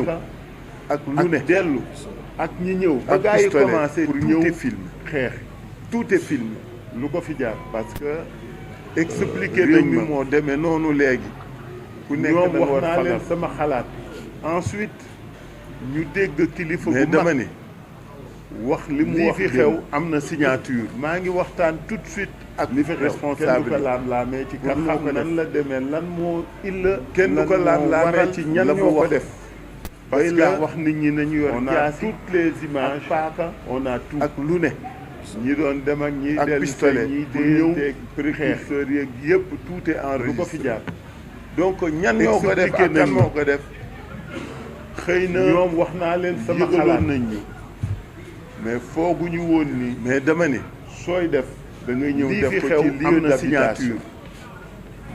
ñëw ak lu ne dellu ak ñi ñëw ba gars yi commencé pour ñëw film xeex tout est film lu ko fi jaar parce que expliqué nañ mi moo demee noonu léegi ku nekk da nga war naa leen sama xalaat ensuite ñu dégg kilifa bu mag dama ne wax li mu wax fi xew am na signature maa ngi waxtaan tout de suite ak li fi responsable kenn du ko laam-laamee ci kan xam nan la demee lan moo illa kenn du ko laam-laamee ci ñan ñoo ko def parce que wax nit ñi nañu yor jaasi toutes les images paaka on a tout ak lu ne ñi doon dem ak ñi dellu pistolet ñi déenteeg précurseurs yeeg yëpp tout est enregistré lu ko fi jaar donc ñan ñoo ko def ak kan moo ko def xëy na ñoom wax naa leen sama xalaat nañ ñu mais fooguñu woon ni mais dama ne sooy def da ngay ñëw def ko ci lieu de signature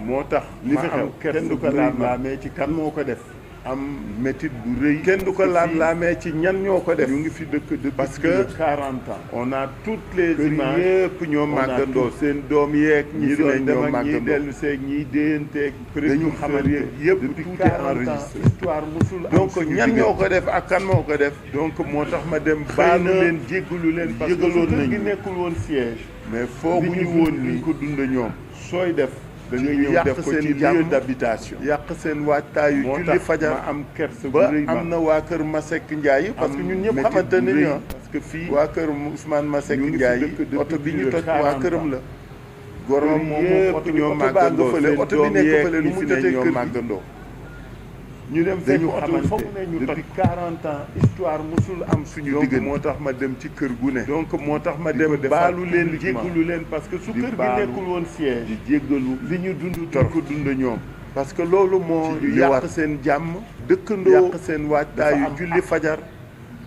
moo tax li fi xew kenn du ko laam-laamee ci kan moo ko def am métit bu rëy kenn du ko laam-laamee ci ñan ñoo ko def ñu ngi fi dëkk de parce que 40 ans on a toutes les images yëpp ñoo màggandoo seen doom yeeg ñi doon dem ak ñi dellu seeg ñiy déyanteeg dañu xamal yeeg yëpp tout est enregistré histoire musul donc ñan ñoo ko def ak kan moo ko def donc moo tax ma dem baalu leen jéggalu leen parce que su kër gi nekkul woon siège mais fooguñu woon ni ko dund ñoom sooy def da ngay ñëw def ko ci lieu d'habitation yàq seen waajtaayu julli fajar am kersa ba am na waa kër Masek Ndiaye parce que ñun ñëpp xamante nañu parce que fii waa kër Ousmane Masek Ndiaye oto bi ñu toj waa këram la gorom moom yëpp ñoo màggandoo seen oto bi nekk fële lu mu jotee ñoo màggandoo ñu dem fekk oto foog ne ñu depuis 40 ans histoire musul am suñu diggante moo tax ma dem ci kër gu ne donc moo tax ma dem baalu leen jéggalu leen parce que su kër gi nekkul woon siège di jéggalu li ñu dund tor ko dund ñoom parce que loolu moo yàq seen jàmm dëkkandoo yàq seen waajtaayu julli fajar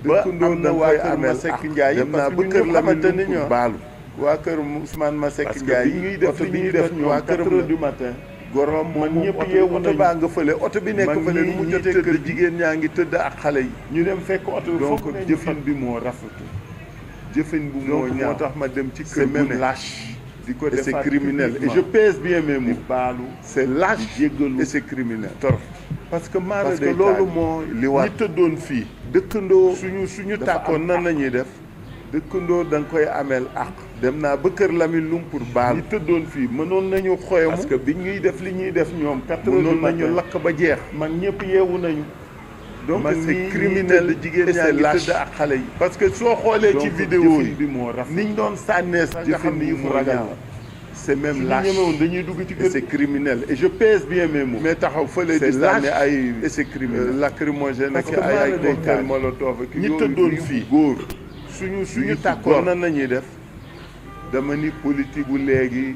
dëkkandoo na waa kër Masek Ndiaye parce que kër la xamante ni ñoo baalu waa kër Ousmane Masek Ndiaye ñuy def li ñuy def waa këram du matin gorom man ñëpp yeewu oto baa nga fële oto bi nekk fële nu mu jotee kër jigéen ñaa ngi tëdd ak xale yi ñu dem fekk oto bi donc jëfin bi moo rafetu jëfin bu moo ñaaw moo tax ma dem ci kër même lâche di ko def c'est criminel et je pèse bien mes mots baalu c'est lâche jéggalu et c'est criminel torop parce que parce que loolu moo li war ñi tëddoon fii dëkkandoo suñu tàkkoon nan la ñuy def dëkkandoo da nga koy ameel ak dem naa ba kër Lamine Loum pour baal ñi tëddoon fii mënoon nañu xoyamu parce que bi ñuy def li ñuy def ñoom 4 heures mënoon nañu lakk ba jeex mag ñëpp yeewu nañu donc c'est criminel jigéen ñaa ngi tëdd ak xale yi parce que soo xoolee ci vidéo yi niñ doon sànnee sax nga xam ni mu ragal la c'est même lâche ñemewoon dañuy dugg ci kër c'est criminel et je pèse bien mes mots mais taxaw fële di sànni ay et c'est criminel lacrymogène ak ay cocktail molotov ak ñi tëddoon fii góor suñu tàkkoon nan la ñuy def dama ni politique bu léegi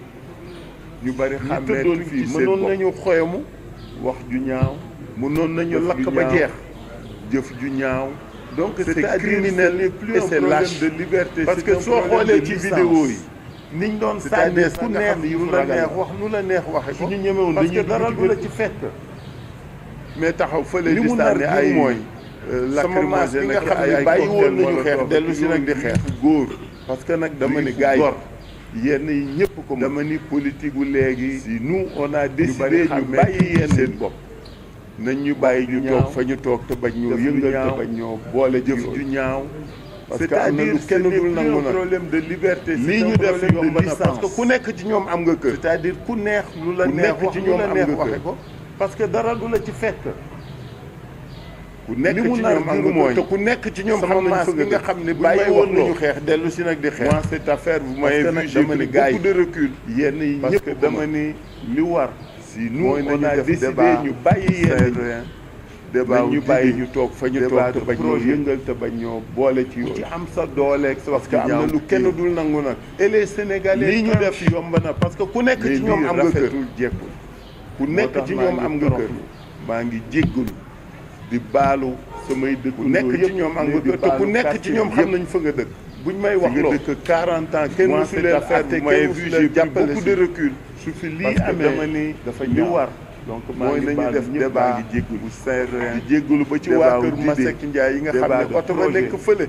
ñu bari xàmmee fii mënoon nañu xoyamu wax ju ñaaw mënoon nañu lakk ba jeex jëf ju ñaaw donc c'est criminel et c'est lâche de liberté parce que soo xoolee ci vidéo yi niñ doon sànnee ku neex nu la neex wax nu la neex waxe ko suñu ñemewoon parce que dara du la ci fekk mais taxaw fële di sànni ay mooy lacrymogène nga xam ne bàyyi woon nañu xeex dellu si nag di xeex góor parce que nag dama ni gars yi yenn yi ñëpp ko dama ni politique gu léegi si nous on a décidé ñu bàyyi yenn seen bopp nañ ñu bàyyi ñu toog fa ñu toog te bañ ñoo yëngal te bañ ñoo boole jëf ju ñaaw parce que am na lu kenn dul nangu nag problème de liberté lii ñu def yomb na parce que ku nekk ci ñoom am nga kër c'est-à-dire ku neex lu la neex wax lu la neex waxe ko parce que dara du la ci fekk ku nekk ci ñoom am nga mooy te ku nekk ci ñoom xam nañ fi nga xam ne bàyyi woon nañu xeex dellu si nag di xeex moi cette affaire vous m'avez vu j'ai pris beaucoup de recul yenn yi ñëpp dama ni li war si nous on a décidé ñu bàyyi yenn débat ñu bàyyi ñu toog fa ñu toog te bañ ñoo yëngal te bañ ñoo boole ci yooyu ci am sa dooleeg sa parce que am na lu kenn dul nangu nag et les Sénégalais lii ñu def yomb na parce que ku nekk ci ñoom am nga kër jekkul ku nekk ci ñoom am nga kër maa ngi jéggalu di baalu samay dëkk ku nekk ci ñoom am nga kër te ku nekk ci ñoom xam nañ fa nga dëkk buñ may wax loo dëkk 40 ans kenn musu leen atte kenn musu leen jàppale beaucoup de recul su fi lii amee dama ni dafa li war donc maa ngi baal def débat ngi jéggulu serein di jéggulu ba ci waa kër Masek Ndiaye yi nga xam ne oto ba nekk fële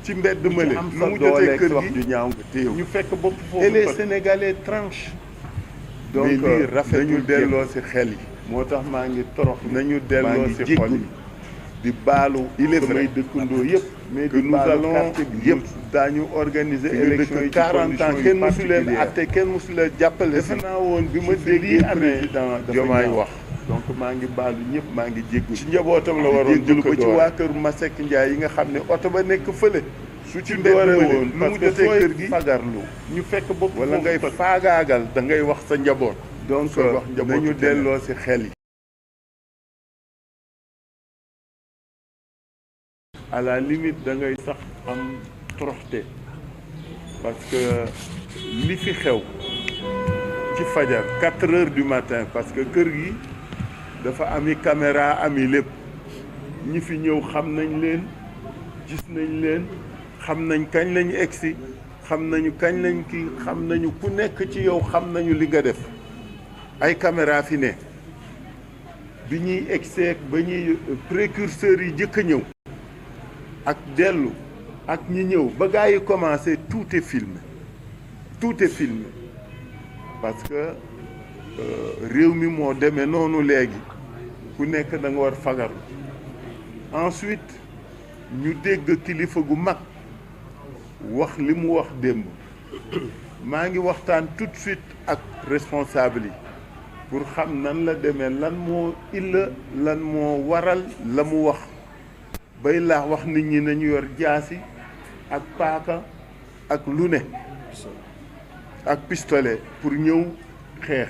ci mbedd mële nu mu jotee kër gi ñaaw nga téew ñu fekk bopp foofu et les Sénégalais tranchent donc nañu delloo si xel yi moo tax maa ngi torox nañu delloo si xol yi di baalu. il est vrai dëkkandoo yëpp. mais que nous allons yëpp daañu organiser élection yi 40 ans kenn mosu leen atte kenn mosu leen jàppale. defe naa woon bi ma déggee président Diomaye wax. donc maa ngi baalu ñëpp maa ngi jéggalu. ci njabootam la waroon jël ko ci waa kër Masek Ndiaye yi nga xam ne oto ba nekk fële. su ci doore woon parce que sooy kër gi fagarlu ñu fekk bopp wala ngay faagaagal da ngay wax sa njaboot. donc nañu delloo si xel yi. à la limite da ngay sax am toroxte parce que li fi xew ci fajar 4 heures du matin parce que kër gi dafa ami caméra ami lépp ñi fi ñëw xam nañ leen gis nañ leen xam nañ kañ lañu egsi xam nañu kañ lañ kii xam nañu ku nekk ci yow xam nañu li nga def ay caméra fi ne bi ñuy egseek ba ñuy précurseurs yi jëkk a ñëw ak dellu ak ñi ñëw ba gars yi commencé tout est filmé parce que réew mi moo demee noonu léegi ku nekk da nga war fagaru. ensuite ñu dégg kilifa gu mag wax li mu wax démb maa ngi waxtaan tout de suite ak responsable yi pour xam nan la demee lan moo lan moo waral la mu wax bay laax wax nit ñi nañu yor jaasi ak paaka ak lu ne ak pistolet pour ñëw xeex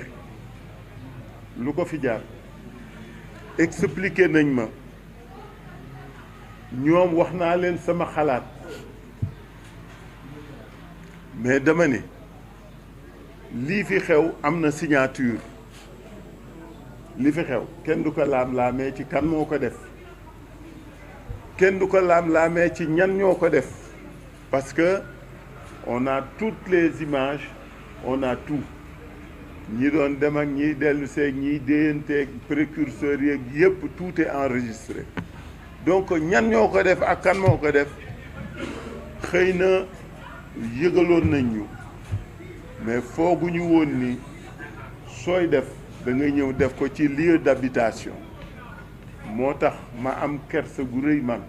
lu ko fi jaar expliqué nañ ma ñoom wax naa leen sama xalaat mais dama ne lii fi xew am na signature li fi xew kenn du ko laam-laamee ci kan moo ko def kenn du ko laam-laamee ci ñan ñoo ko def parce que on a toutes les images on a tout ñi doon dem ak ñiy dellu seeg ñiy déyanteeg précurseurs yeeg yëpp tout est enregistré donc ñan ñoo ko def ak kan moo ko def xëy na yëgaloon nañ ñu mais fooguñu woon ni sooy def da ngay ñëw def ko ci lieu d'habitation moo tax ma am kersa gu rëy man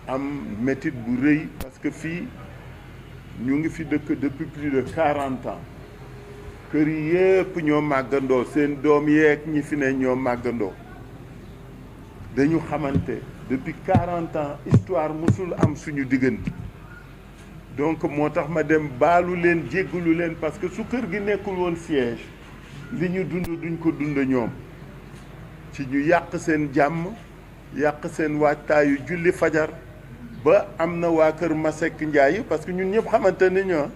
am métit bu rëy parce que fii ñu ngi fi dëkk depuis plus de 40 ans kër yi yëpp ñoo màggandoo seen doom yeeg ñi fi ne ñoo màggandoo dañu xamante depuis 40 ans histoire mosul am suñu diggante donc moo tax ma dem baalu leen jéggalu leen parce que su kër gi nekkul woon siège li ñu dund duñ ko dund ñoom ci ñu yàq seen jàmm yàq seen waajtaayu julli fajar ba am na waa kër Masek Ndiaye yi parce que ñun ñëpp xamante ni ñoo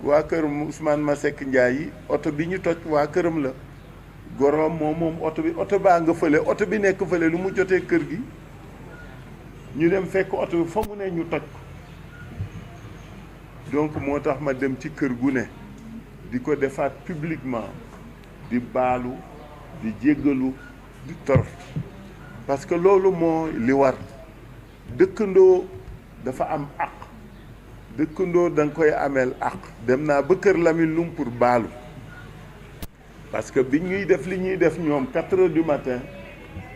waa kër Ousmane Masek Ndiaye yi oto bi ñu toj waa këram la gorom moom oto bi oto baa nga fële oto bi nekk fële lu mu jotee kër gi ñu dem fekk oto bi fa mu ne ñu toj ko donc moo tax ma dem ci kër gu ne di ko defaat publiquement di baalu di jéggalu di torox parce que loolu moo li war dëkkandoo dafa am àq dëkkandoo da nga koy ameel àq dem naa ba kër Lamine Loum pour baalu parce que bi ñuy def li ñuy def ñoom 4 heures du matin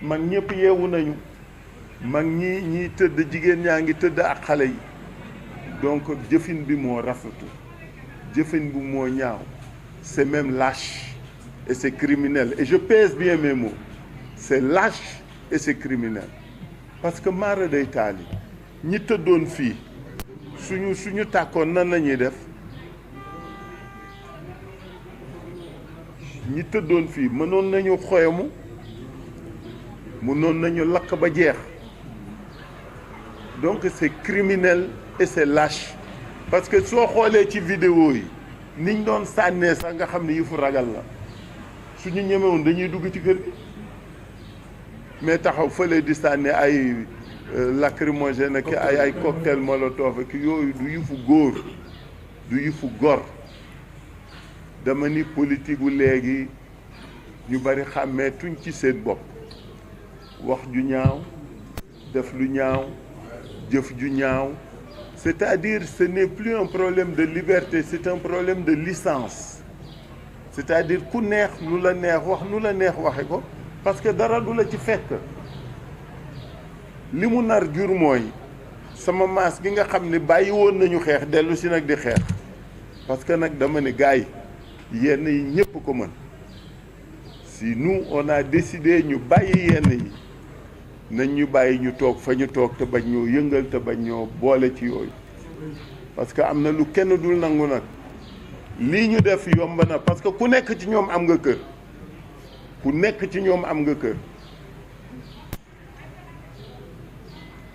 mag ñëpp yeewu nañu mag ñiy tëdd jigéen ñaa ngi tëdd ak xale yi donc jëfin bi moo rafetu jëfin bi moo ñaaw c'est même lâche et c'est criminel et je pèse bien mes mots c'est lâche et c'est criminel parce que maara day taali ñi tëddoon fii suñu tàkkoon nan la ñuy def ñi tëddoon fii mënoon nañu xoyamu mënoon nañu lakk ba jeex donc c'est criminel et c'est lâche parce que soo xoolee ci vidéo yi niñ doon sànnee sax nga xam ne yëfu ragal la suñu ñemewoon dañuy dugg ci kër gi mais taxaw fële di sànni ay lacrymogène ak ay cocktail molotov ak yooyu du yëfu góor du yëfu gor dama ni politique gu léegi ñu bari xàmmeetuñ ci seen bopp wax ju ñaaw def lu ñaaw jëf ju ñaaw c'est-à-dire ce n'est plus un problème de liberté c'est un problème de licence c'est-à-dire ku neex nu la neex wax nu la neex waxe ko parce que dara du la ci fekk li mu nar jur mooy sama maas gi nga xam ne bàyyi woon nañu xeex dellu si nag di xeex parce que nag dama ne gars yi yenn yi ñëpp ko mën si nous on a décidé ñu bàyyi yenn yi nañ ñu bàyyi ñu toog fa ñu toog te bañ ñoo yëngal te bañ ñoo boole ci yooyu parce que am na lu kenn dul nangu nag lii ñu def yomb na parce que ku nekk ci ñoom am nga kër ku nekk ci ñoom am nga kër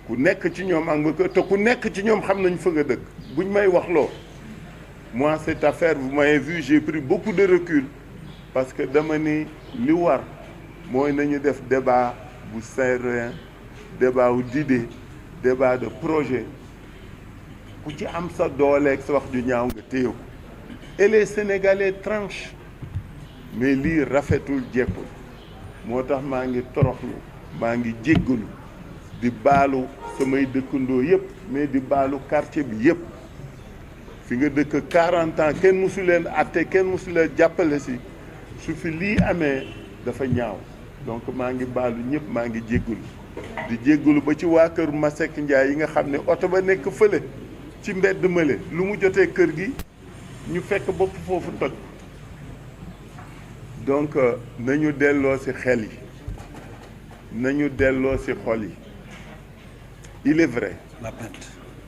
ku nekk ci ñoom am nga kër te ku nekk ci ñoom xam nañ fa nga dëkk buñ may wax loo moi cette affaire vous m'avez vu j'ai pris beaucoup de recul parce que dama ni li war mooy nañu def débat bu serein débat wu d'idée débat de projet ku ci am sa dooleeg sa wax ju ñaaw nga téye ko et les Sénégalais tranchent mais lii rafetul jekkul moo tax maa ngi toroxlu maa ngi jéggalu di baalu samay dëkkandoo yëpp mais di baalu quartier bi yëpp fi nga dëkk 40 ans kenn mësu leen atte kenn mësu leen jàppale si su fi lii amee dafa ñaaw donc maa ngi baalu ñëpp maa ngi jéggalu di jéggalu ba ci waa kër Masek Ndiaye yi nga xam ne oto ba nekk fële ci mbedd mële lu mu jotee kër gi ñu fekk bopp foofu toj donc nañu delloo ci xel yi nañu delloo ci xol yi il est vrai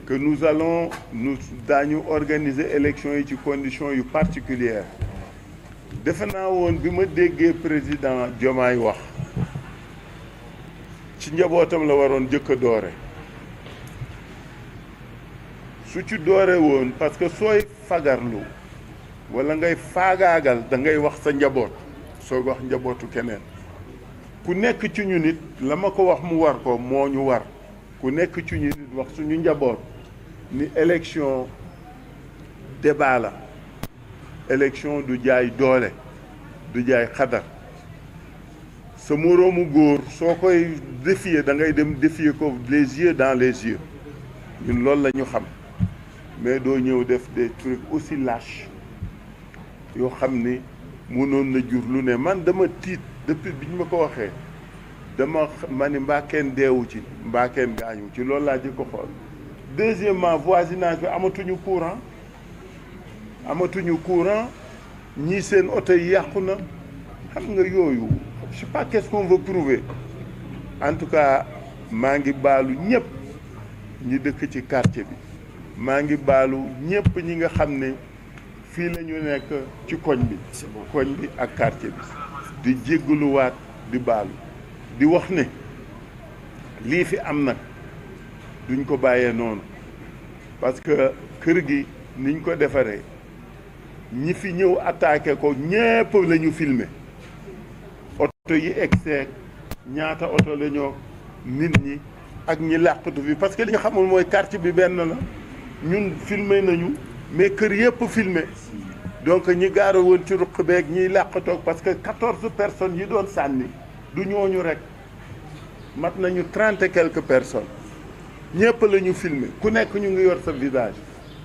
que nous daañu organiser élection yi ci conditions yu particulières defe naa woon bi ma déggee président Diomaye wax ci njabootam la waroon jëkk a doore su ci doore woon parce que sooy fagarlu walla ngay faagaagal da ngay wax sa njaboot soog wax njabootu keneen ku nekk ci ñu nit la ma ko wax mu war ko moo ñu war ku nekk ci ñu nit wax suñu njaboot ni élection débat la élection du jaay doole du jaay xadar sa moroomu góor soo koy défier da ngay dem défier ko les yeux dans les yeux ñun loolu la ñu xam mais doo ñëw def des trucs aussi lâches yoo xam ni mënoon na jur lu ne man dama tiit depuis bi ñu ma ko waxee ma ni mbaa kenn deewu ci mbaa kenn gaañu ci loolu laa jëkk ko xool deuxièmement voisinage bi amatuñu courant ñii seen oto yi yàqu na xam nga yooyu je sais pas qu'est-ce qu'on veut prouver en tout cas maa ngi baalu ñëpp ñi dëkk ci quartier bi maa ngi baalu ñëpp ñi nga xam ne fii la ñu nekk ci koñ bi ak quartier bi di jéggaluwaat di baalu di wax ne lii fi am nag duñ ko bàyyee noonu parce que kër gi niñ ko defaree ñi fi ñëw attaqué ko ñépp la ñu filmé oto yi egseeg ñaata oto la ñoo nit ñi ak ñi làqatu fi parce que li ñu xamul mooy quartier bi benn la ñun filmé nañu mais kër yëpp filmé donc ñi gaara woon ci ruq beeg ñiy làqatoog parce que 14 personnes yi doon sànni du ñooñu rek mat nañu 30 et quelques personnes ñëpp la ñu filmé ku nekk ñu ngi yor sa visage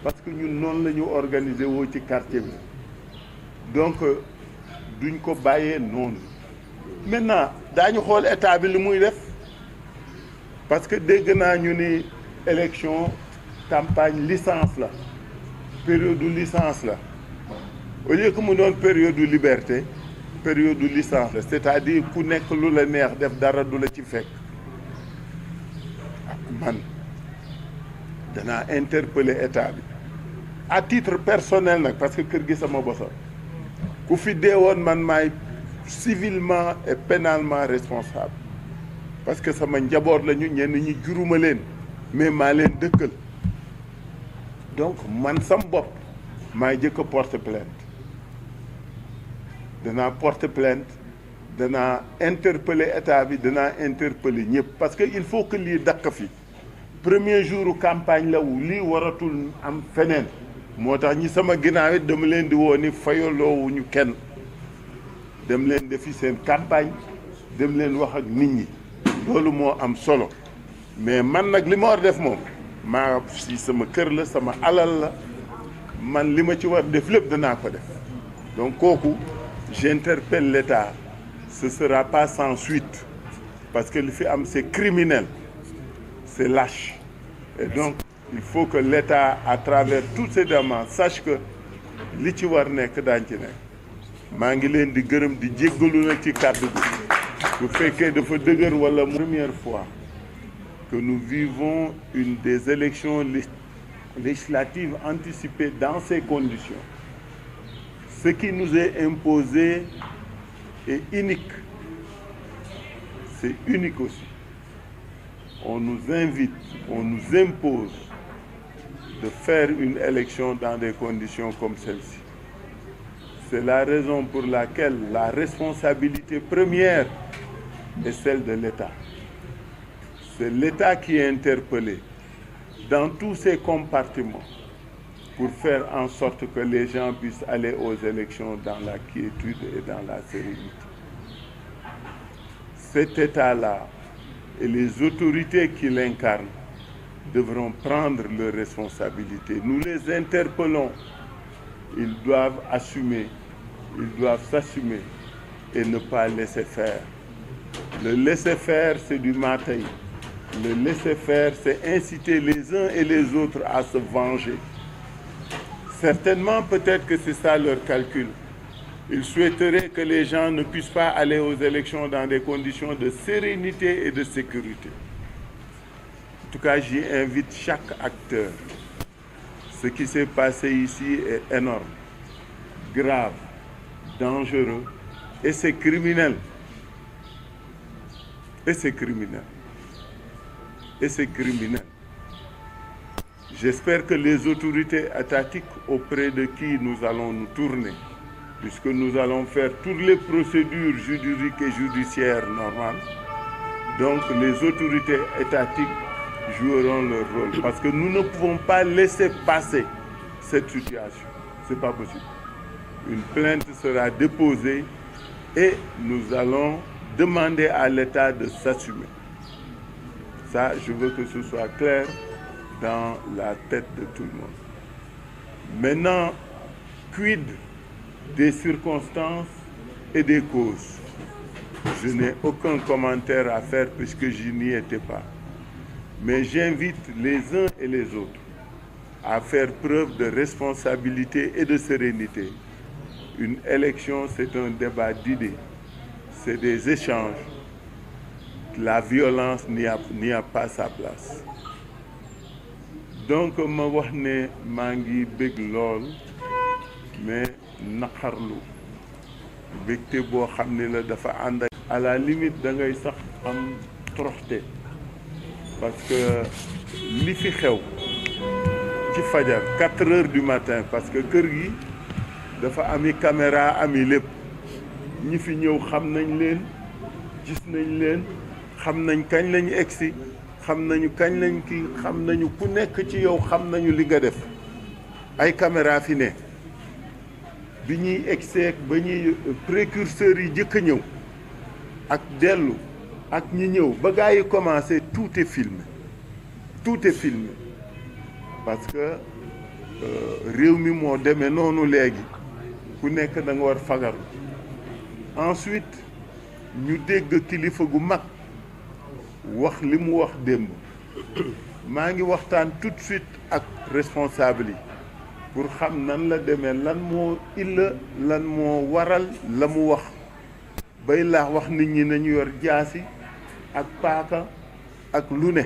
parce que ñun noonu la ñu organiser woo ci quartier bi donc duñ ko bàyyee noonu maintenant daañu xool état bi li muy def parce que dégg naa ñu ni élection campagne licence la période de licence la au lieu que mu doon période de liberté période de licence la c'est-à-dire ku nekk lu la neex def dara du la ci fekk man danaa interpeller état bi à titre personnel nag parce que kër gi sama bosa ku fi deewoon man maay civilement et pénalement responsable parce que sama njaboot lañu ñenn ñi juruma leen mais maa leen dëkkal donc man sam bopp maay jëkk a porter plainte danaa porter plainte danaa interpeller état bi danaa interpeller ñëpp parce que il faut que lii dakk fi premier jour campagne la wu lii waratul am feneen moo tax ñi sama ginnaaw it dama leen di woo ni fayaloowuñu kenn dem leen defi seen campagne dem leen wax ak nit ñi loolu moo am solo mais man nag li ma war def moom maa si sama kër la sama alal la man li ma ci war def lépp danaa ko def donc kooku j'interpelle l'État ce sera pas sans suite parce que li fi am c'est criminel c'est lâche. Et donc, il faut que l'État, à travers toutes ces demandes, sache que li ci war nekk daañu ci nekk. maa ngi leen di gërëm di jéggalu nag ci kàddu bi bu fekkee dafa dëgër wala première fois que nous vivons une des élections législatives anticipées dans ces conditions. Ce qui nous est imposé est unique. C'est unique aussi. On nous invite, on nous impose de faire une élection dans des conditions comme celle-ci. C'est la raison pour laquelle la responsabilité première est celle de l'État. C'est l'État qui est interpellé dans tous ces compartiments pour faire en sorte que les gens puissent aller aux élections dans la quiétude et dans la sérénité. Cet État-là et les autorités qui l'incarnent devront prendre leurs responsabilités. Nous les interpellons. Ils doivent assumer, ils doivent s'assumer et ne pas laisser faire. Le laisser faire, c'est du matin. Le laisser faire, c'est inciter les uns et les autres à se venger. Certainement, peut-être que c'est ça leur calcul. Ils souhaiteraient que les gens ne puissent pas aller aux élections dans des conditions de sérénité et de sécurité. En tout cas, j'y invite chaque acteur. Ce qui s'est passé ici est énorme, grave, dangereux et c'est criminel. Et c'est criminel. Et c'est criminel. J'espère que les autorités étatiques auprès de qui nous allons nous tourner, puisque nous allons faire toutes les procédures juridiques et judiciaires normales, donc les autorités étatiques joueront leur rôle. Parce que nous ne pouvons pas laisser passer cette situation. Ce n'est pas possible. Une plainte sera déposée et nous allons demander à l'État de s'assumer. Ça, je veux que ce soit clair dans la tête de tout le monde. Maintenant, quid des circonstances et des causes? Je n'ai aucun commentaire à faire puisque je n'y étais pas. Mais j'invite les uns et les autres à faire preuve de responsabilité et de sérénité. Une élection, c'est un débat d'idées, c'est des échanges. La violence n'y a pas sa place. Donc ma wax ne maa ngi bég lool mais naqarlu bégte boo xam ne la dafa ànd ak à la limite da ngay sax am toroxte parce que li fi xew ci fajar 4 heures du matin parce que kër gi dafa ami caméra ami lépp ñi fi ñëw xam nañ leen gis nañ leen xam nañ kañ lañu egsi xam nañu kañ lañ kii xam nañu ku nekk ci yow xam nañu li nga def ay caméra fi ne bi ñuy egsi ba ñuy précurseurs yi jëkk a ñëw ak dellu ak ñi ñëw ba gaa yi commencé tout est filmé parce que réew mi moo demee noonu léegi ku nekk da nga war fagaru. Ensuite ñu dégg kilifa gu mag wax li mu wax démb maa ngi waxtaan tout de suite ak responsable yi pour xam nan la demee lan moo lan moo waral la mu wax bay laax wax nit ñi nañu yor jaasi ak paaka ak lu ne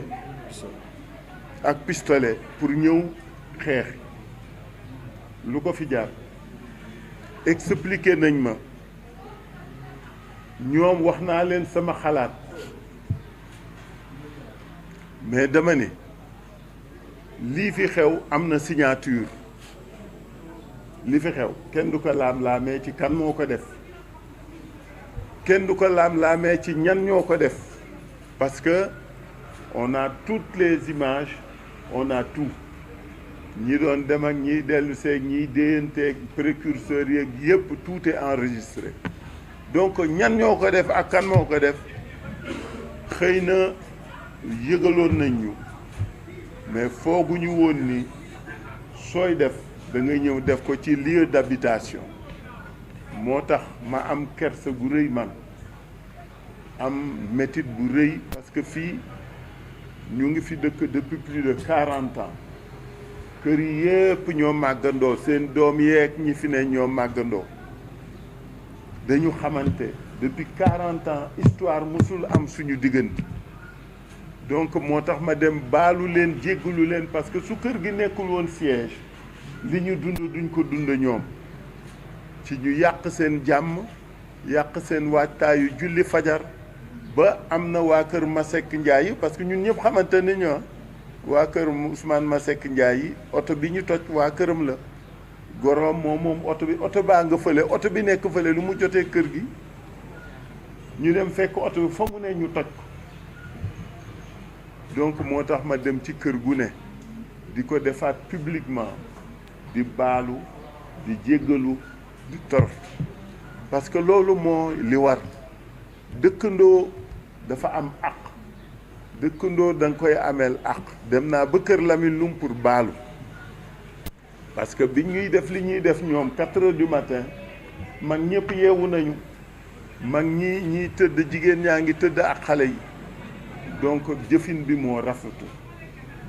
ak pistolet pour ñëw xeex lu ko fi jaar expliqué nañ ma ñoom wax naa leen sama xalaat mais dama ne lii fi xew am na signature li fi xew kenn du ko laam-laamee ci kan moo ko def kenn du ko laam-laamee ci ñan ñoo ko def parce que on a toutes les images on a tout ñi doon dem ak ñiy dellu seeg ñiy déyanteeg précurseurs yeeg yëpp tout est enregistré donc ñan ñoo ko def ak kan moo ko def xëy na yëgaloon nañ ñu mais fooguñu woon ni sooy def da ngay ñëw def ko ci lieu d'habitation moo tax ma am kersa gu rëy man am métit bu rëy parce que fii ñu ngi fi dëkk depuis plus de 40 ans kër yi yépp ñoo màggandoo seen doom yeeg ñi fi ne ñoo màggandoo dañu xamante depuis 40 ans histoire musul am suñu diggante donc moo tax ma dem baalu leen jéggalu leen parce que su kër gi nekkul woon siège li ñu dund duñ ko dund ñoom ci ñu yàq seen jàmm yàq seen waajtaayu julli fajar ba am na waa kër Masek Ndiaye parce que ñun ñëpp xamante ni ñoo waa kër Ousmane Masek Ndiaye yi oto bi ñu toj waa këram la goroom moom oto bi oto baa nga fële oto bi nekk fële lu mu jotee kër gi ñu dem fekk oto bi fa mu ne ñu toj ko donc moo tax ma dem ci kër gu ne di ko defaat publiquement di baalu di jéggalu di torox parce que loolu moo li war dëkkandoo dafa am àq dëkkandoo da nga koy ameel àq dem naa ba kër Lamine Loum pour baalu parce que bi ñuy def li ñuy def ñoom 4 heures du matin mag ñëpp yeewu nañu mag ñiy tëdd jigéen ñaa ngi tëdd ak xale yi donc jëfin bi moo rafetu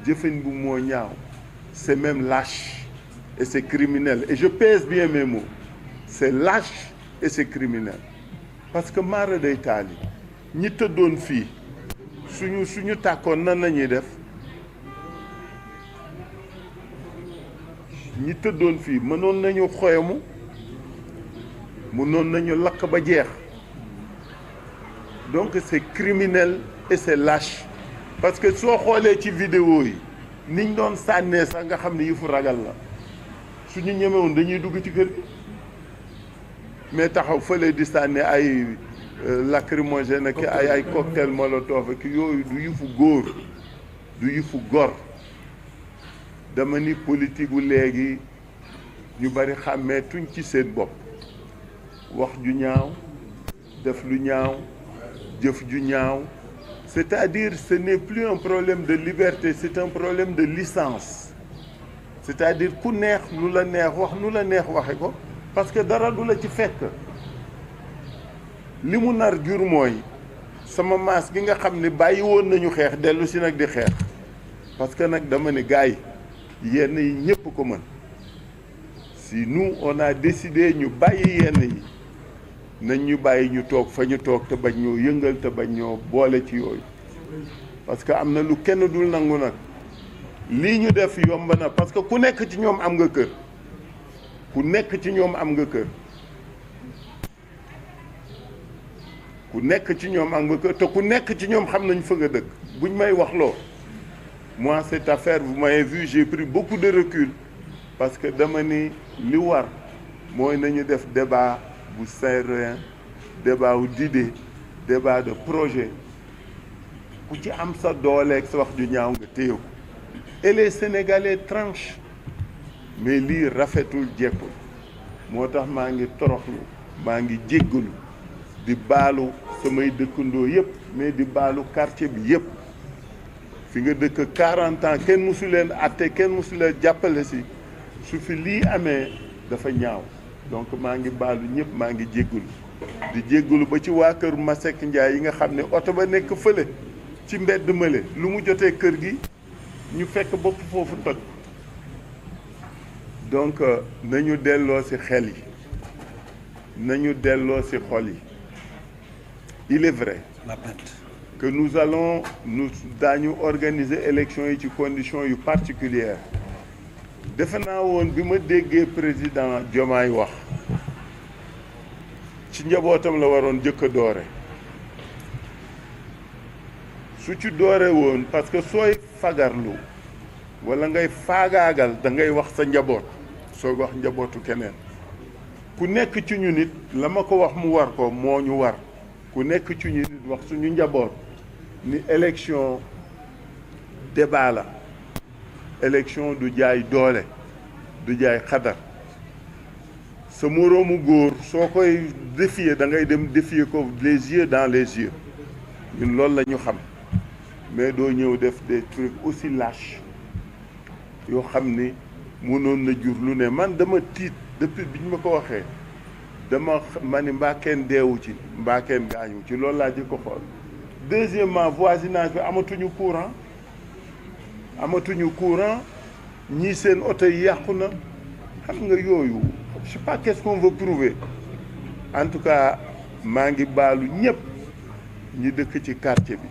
jëfin bi moo ñaaw c'est même lâche et c'est criminel et je pèse bien mes mots c'est lâche et c'est criminel parce que maara day taali ñi tëddoon fii suñu tàkkoon nan la ñuy def ñi tëddoon fii mënoon nañu xoyamu mënoon nañu lakk ba jeex donc c'est criminel et c'est lâche parce que soo xoolee ci vidéo yi niñ doon sànnee sax nga xam ne yëfu ragal la suñu ñemewoon dañuy dugg ci kër gi mais taxaw fële di sànni ay lacrymogène ak ay cocktail molotov ak yooyu du yëfu góor du yëfu gor dama ni politique gu léegi ñu bari xàmmee tuñ ci seen bopp wax ju ñaaw def lu ñaaw jëf ju ñaaw c'est-à-dire ce n'est plus un problème de liberté c'est un problème de licence c'est-à-dire ku neex lu la neex wax nu la neex waxe ko parce que dara du la ci fekk li mu nar jur mooy sama maas gi nga xam ne bàyyi woon nañu xeex dellu si nag di xeex parce que nag dama ne gars yi yenn yi ñëpp ko mën si nous on a décidé ñu bàyyi yenn yi nañ ñu bàyyi ñu toog fa ñu toog te bañ ñoo yëngal te bañ ñoo boole ci yooyu parce que am na lu kenn dul nangu nag lii ñu def yomb na parce que ku nekk ci ñoom am nga kër ku nekk ci ñoom am nga kër ku nekk ci ñoom am nga kër te ku nekk ci ñoom xam nañ fa nga dëkk buñ may wax loo moi cette affaire vous m'avez vu j'ai pris beaucoup de recul parce que dama ni li war mooy nañu def débat bu serein débat wu d'idée débat de projet ku ci am sa dooleeg sa wax ju ñaaw nga téye ko et les Sénégalais tranchent mais lii rafetul jekkul moo tax maa ngi toroxlu maa ngi jéggalu di baalu samay dëkkandoo yëpp mais di baalu quartier bi yëpp fi nga dëkk 40 ans kenn mësu leen atte kenn mësu leen jàppale si su fi lii amee dafa ñaaw donc maa ngi baalu ñëpp maa ngi jéggalu di jéggalu ba ci waa kër Masek Ndiaye yi nga xam ne oto ba nekk fële ci mbedd mële lu mu jotee kër gi ñu fekk bopp foofu toj donc nañu delloo ci xel yi nañu delloo ci xol yi il est vrai que nous daañu organiser élection yi ci conditions yu particulières defe naa woon bi ma déggee président Diomaye wax ci njabootam la waroon jëkk a doore su ci doore woon parce que sooy fagarlu walla ngay faagaagal da ngay wax sa njaboot soo wax njabootu keneen ku nekk ci ñu nit la ma ko wax mu war ko moo ñu war ku nekk ci ñu nit wax suñu njaboot ni élection débat la élection du jaay doole du jaay xadar sa moroomu góor soo koy défier da ngay dem défier ko les yeux dans les yeux ñun loolu la ñu xam mais doo ñëw def des trucs aussi lâches yoo xam ni mënoon na jur lu ne man dama tiit depuis bi ñu ma ko waxee ma ni mbaa kenn deewu ci mbaa kenn gaañu ci loolu laa jëkk ko xool deuxièmement voisinage bi amatuñu courant amatuñu courant ñii seen oto yi yàqu na xam nga yooyu je sais pas qu'est-ce qu'on veut prouver en tout cas maa ngi baalu ñëpp ñi dëkk ci quartier bi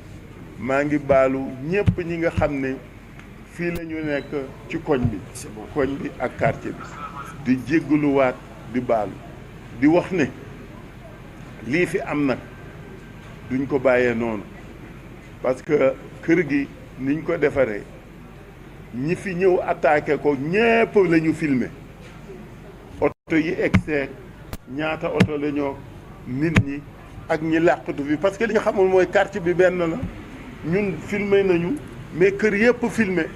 maa ngi baalu ñëpp ñi nga xam ne fii la ñu nekk ci koñ bi ak quartier bi di jéggaluwaat di baalu di wax ne lii fi am nag duñ ko bàyyee noonu parce que kër gi niñ ko defaree ñi fi ñëw attaqué ko ñépp la ñu filmer oto yi egseeg ñaata oto la ñoo nit ñi ak ñi làqatu fi parce que li ñu xamul mooy quartier bi benn la ñun filmer nañu mais kër yëpp filmer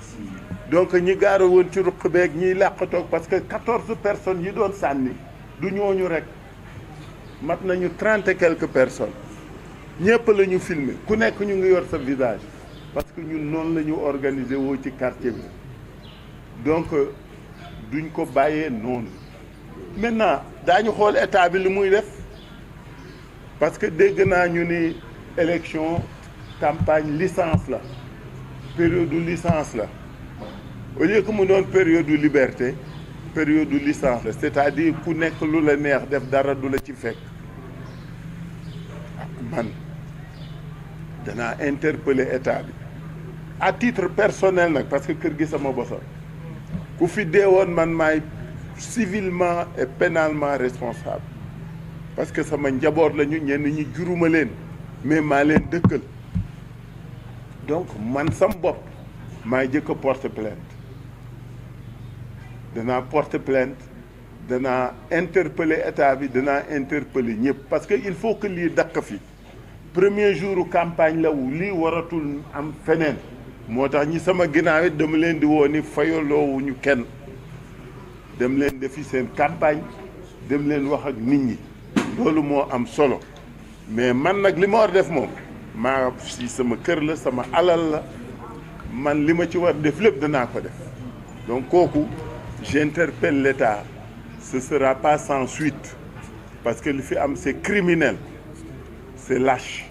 donc ñi gaara woon ci ruq beeg ñiy làqatoog parce que 14 personnes yi doon sànni du ñooñu rek mat nañu 30 et quelques personnes ñëpp la ñu filmer ku nekk ñu ngi yor sa visage parce que ñun noonu la ñu organiser woo ci quartier bi donc duñ ko bàyyee noonu maintenant daañu xool état bi li muy def parce que dégg naa ñu ni élection campagne licence la période de licence la au lieu que mu doon période de liberté période de licence la c'est-à-dire ku nekk lu la neex def dara du la ci fekk man danaa interpeller état bi à titre personnel nag parce que kër gi sama bosa ku fi deewoon man maay civilement et pénalement responsable parce que sama njaboot lañu ñenn ñi juruma leen mais maa leen dëkkal donc man sam bopp maay jëkk a porter plainte danaa porter plainte danaa interpeller état bi danaa interpeller ñëpp parce que il faut que lii dakk fi premier jour campagne la wu lii waratul am feneen moo tax ñi sama ginnaaw it dama leen di woo ni fayaloowuñu kenn dem leen defi seen campagne dem leen wax ak nit ñi loolu moo am solo mais man nag li ma war def moom maa si sama kër la sama alal la man li ma ci war def lépp danaa ko def donc kooku j'interpelle l'État ce sera pas sans suite parce que li fi am c'est criminel c'est lâche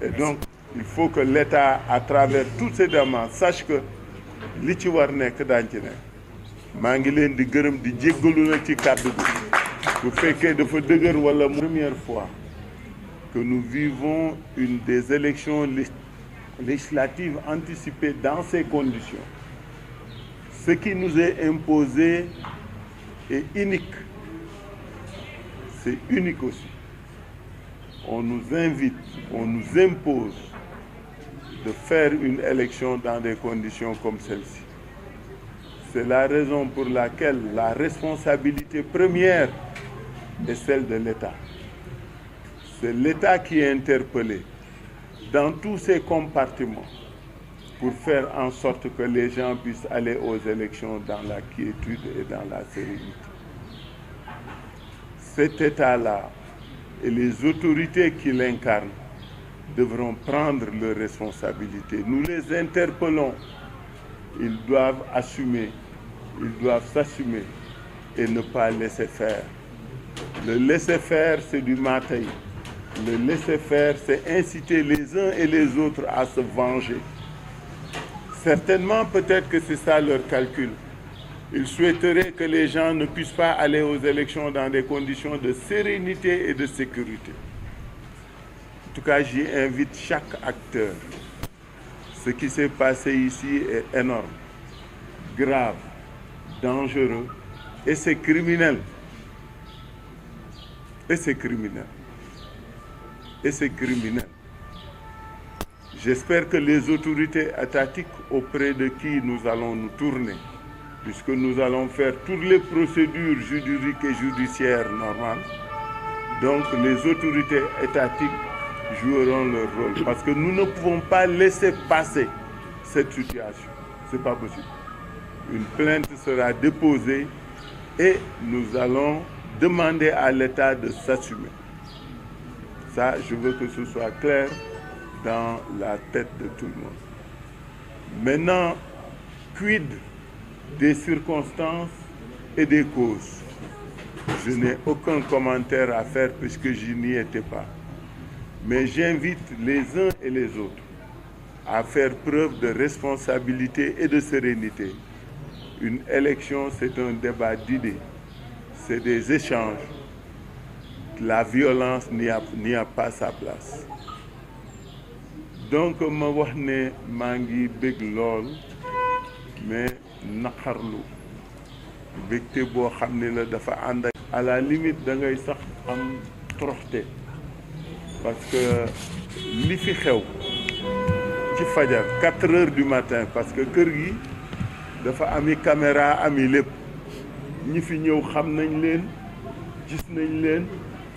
et donc il faut que l'État à travers toutes ces demandes sache que li ci war nekk daañ ci nekk maa ngi leen di gërëm di jéggalu nag ci kàddu bi bu fekkee dafa dëgër wala première fois que nous vivons une des élections législatives anticipées dans ces conditions. Ce qui nous est imposé est unique. C'est unique aussi. On nous invite, on nous impose de faire une élection dans des conditions comme celle-ci. C'est la raison pour laquelle la responsabilité première est celle de l'État. C'est l'État qui est interpellé dans tous ces compartiments pour faire en sorte que les gens puissent aller aux élections dans la quiétude et dans la sérénité. Cet État-là et les autorités qui l'incarnent devront prendre leurs responsabilités. Nous les interpellons. Ils doivent assumer, ils doivent s'assumer et ne pas laisser faire. Le laisser faire, c'est du matin. Le laisser faire, c'est inciter les uns et les autres à se venger. Certainement, peut-être que c'est ça leur calcul. Ils souhaiteraient que les gens ne puissent pas aller aux élections dans des conditions de sérénité et de sécurité. En tout cas, j'y invite chaque acteur. Ce qui s'est passé ici est énorme, grave, dangereux et c'est criminel. Et c'est criminel. Et c'est criminel. J'espère que les autorités étatiques auprès de qui nous allons nous tourner, puisque nous allons faire toutes les procédures juridiques et judiciaires normales, donc les autorités étatiques joueront leur rôle. Parce que nous ne pouvons pas laisser passer cette situation. Ce n'est pas possible. Une plainte sera déposée et nous allons demander à l'État de s'assumer. Ça, je veux que ce soit clair dans la tête de tout le monde. Maintenant, quid des circonstances et des causes? Je n'ai aucun commentaire à faire puisque je n'y étais pas. Mais j'invite les uns et les autres à faire preuve de responsabilité et de sérénité. Une élection, c'est un débat d'idées, c'est des échanges. La violence n'y a pas sa place. Donc ma wax ne maa ngi bég lool mais naqarlu bégte boo xam ne la dafa ànd ak à la limite da ngay sax am toroxte parce que li fi xew ci fajar 4 heures du matin parce que kër gi dafa ami caméra ami lépp ñi fi ñëw xam nañ leen gis nañ leen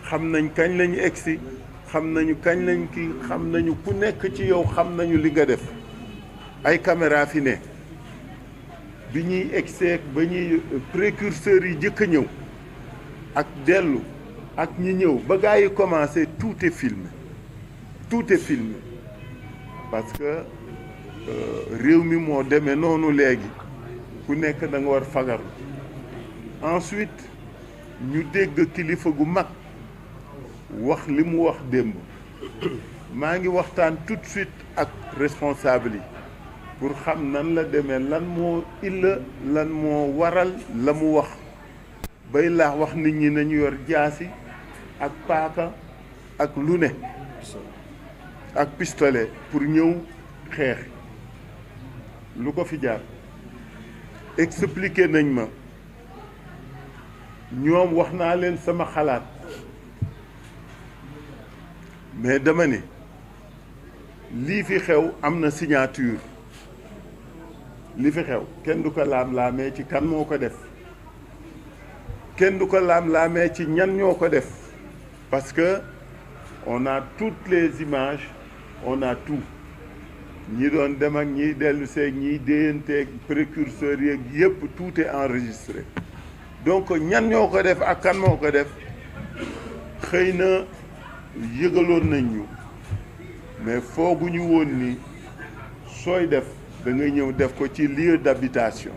xam nañ kañ lañu egsi xam nañu kañ lañ ki xam nañu ku nekk ci yow xam nañu li nga def ay caméra fi ne bi ñuy egseeg ba ñuy précurseurs yi jëkk a ñëw ak dellu ak ñi ñëw ba gars yi commencé tout est filmé parce que réew mi moo demee noonu léegi ku nekk da nga war fagaru. Ensuite ñu dégg kilifa gu mag wax li mu wax démb maa ngi waxtaan tout de suite ak responsable yi pour xam nan la demee lan moo lan moo waral la mu wax bay laax wax nit ñi nañu yor jaasi ak paaka ak lu ne ak pistolet pour ñëw xeex lu ko fi jaar expliqué nañ ma ñoom wax naa leen sama xalaat mais dama ne lii fi xew am na signature li fi xew kenn du ko laam-laamee ci kan moo ko def kenn du ko laam-laamee ci ñan ñoo ko def parce que on a toutes les images on a tout ñi doon dem ak ñiy dellu seeg ñiy déyanteeg précurseurs yeeg yëpp tout est enregistré donc ñan ñoo ko def ak kan moo ko def xëy na yëgaloon nañ ñu mais fooguñu woon ni sooy def da ngay ñëw def ko ci lieu d'habitation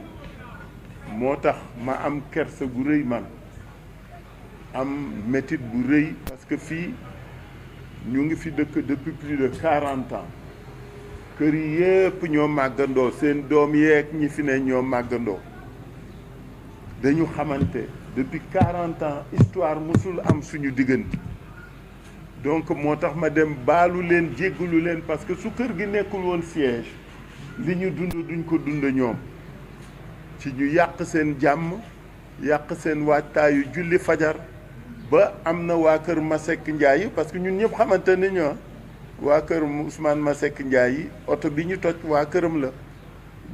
moo tax ma am kersa gu rëy man am métit bu rëy parce que fii ñu ngi fi dëkk depuis plus de 40 ans kër yi yëpp ñoo màggandoo seen doom yeeg ñi fi ne ñoo màggandoo dañu xamante depuis 40 ans histoire musul am suñu diggante donc moo tax ma dem baalu leen jéggalu leen parce que su kër gi nekkul woon siège li ñu dund duñ ko dund ñoom ci ñu yàq seen jàmm yàq seen waajtaayu julli fajar ba am na waa kër Masek Ndiaye parce que ñun ñëpp xamante ne ñoo waa kër Ousmane Masek Ndiaye yi oto bi ñu toj waa këram la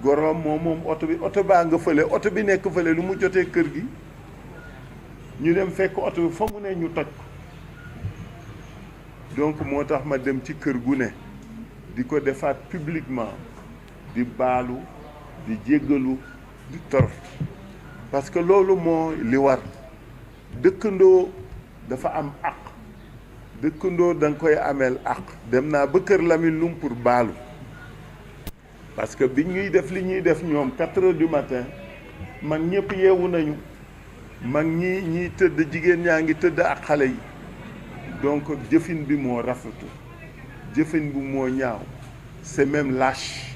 gorom moom oto baa nga fële oto bi nekk fële lu mu jotee kër gi ñu dem fekk oto bi fa mu ne ñu toj ko donc moo tax ma dem ci kër gu ne di ko defaat publiquement di baalu di jéggalu di torox parce que loolu moo li war dëkkandoo dafa am àq dëkkandoo da nga koy ameel àq dem naa ba kër Lamine Loum pour baalu parce que bi ñuy def li ñuy def ñoom 4 heures du matin mag ñëpp yeewu nañu mag ñiy tëdd jigéen ñaa ngi tëdd ak xale yi donc jëfin bi moo rafetu jëfin bi moo ñaaw c'est même lâche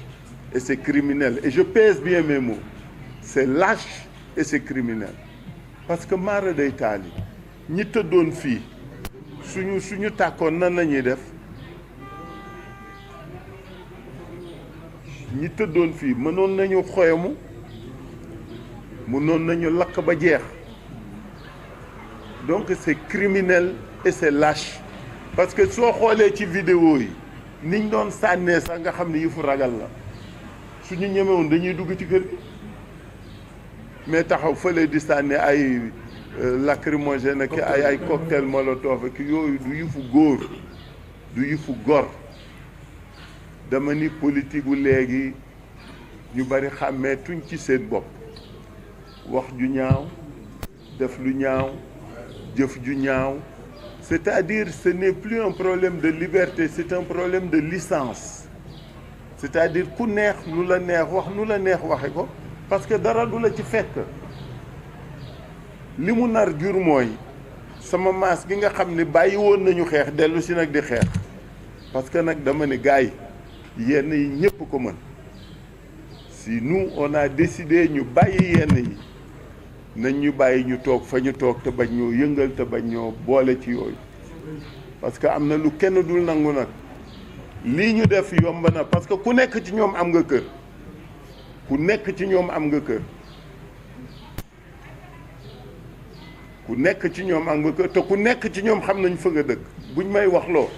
et c'est criminel et je pèse bien mes mots c'est lâche et c'est criminel parce que maara day taali ñi tëddoon fii suñu tàkkoon nan la ñuy def ñi tëddoon fii mënoon nañu xoyamu mënoon nañu lakk ba jeex donc c'est criminel et c'est lâche parce que soo xoolee ci vidéo yi niñ doon sànnee sax nga xam ne yëfu ragal la suñu ñemewoon dañuy dugg ci kër gi mais taxaw fële di sànni ay lacrymogène ak ay cocktail molotov ak yooyu du yëfu góor du yëfu gor dama ni politique gu léegi ñu bari xàmmee tuñ ci seen bopp wax ju ñaaw def lu ñaaw jëf ju ñaaw c'est-à-dire ce n'est plus un problème de liberté c'est un problème de licence c'est-à-dire ku neex lu la neex wax nu la neex waxe ko parce que dara du la ci fekk li mu nar jur mooy sama maas gi nga xam ne bàyyi woon nañu xeex dellu si nag di xeex parce que nag dama ne gars yi yenn yi ñëpp ko mën si nous on a décidé ñu bàyyi yenn yi nañ ñu bàyyi ñu toog fa ñu toog te bañ ñoo yëngal te bañ ñoo boole ci yooyu parce que am na lu kenn dul nangu nag lii ñu def yomb na parce que ku nekk ci ñoom am nga kër ku nekk ci ñoom am nga kër ku nekk ci ñoom am nga kër te ku nekk ci ñoom xam nañ fa nga dëkk buñ may wax loo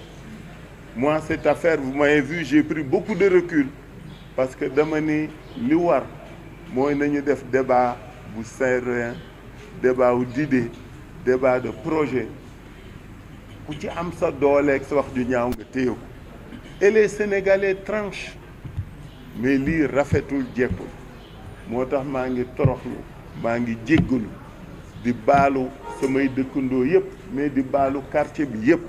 moi cette affaire vous m'avez vu j'ai pris beaucoup de recul parce que dama ni li war mooy nañu def débat bu serein débat wu d'idée débat de projet ku ci am sa dooleeg sa wax ju ñaaw nga téye ko et les Sénégalais tranchent mais lii rafetul jekkul moo tax maa ngi toroxlu maa ngi jéggalu di baalu samay dëkkandoo yëpp mais di baalu quartier bi yëpp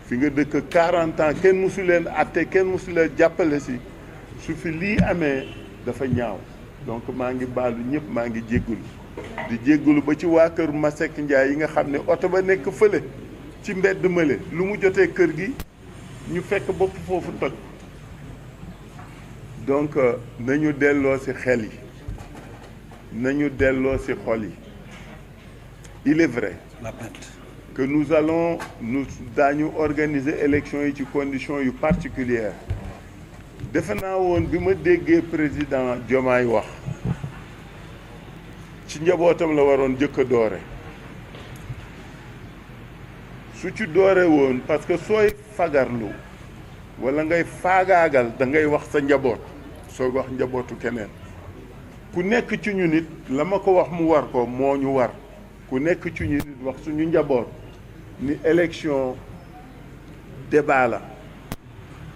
fi nga dëkk 40 ans kenn mësu leen atte kenn mësu leen jàppale si su fi lii amee dafa ñaaw donc maa ngi baalu ñëpp maa ngi jéggalu di jéggalu ba ci waa kër Masek Ndiaye yi nga xam ne oto ba nekk fële ci mbedd mële lu mu jotee kër gi ñu fekk bopp foofu toj donc nañu delloo ci xel yi nañu delloo ci xol yi il est vrai que nous daañu organiser élection yi ci conditions yu particulières defe naa woon bi ma déggee président Diomaye wax ci njabootam la waroon jëkk a doore su ci doore woon parce que sooy fagarlu walla ngay faagaagal da ngay wax sa njaboot sooy wax njabootu keneen ku nekk ci ñu nit la ma ko wax mu war ko moo ñu war ku nekk ci ñu nit wax suñu njaboot ni élection débat la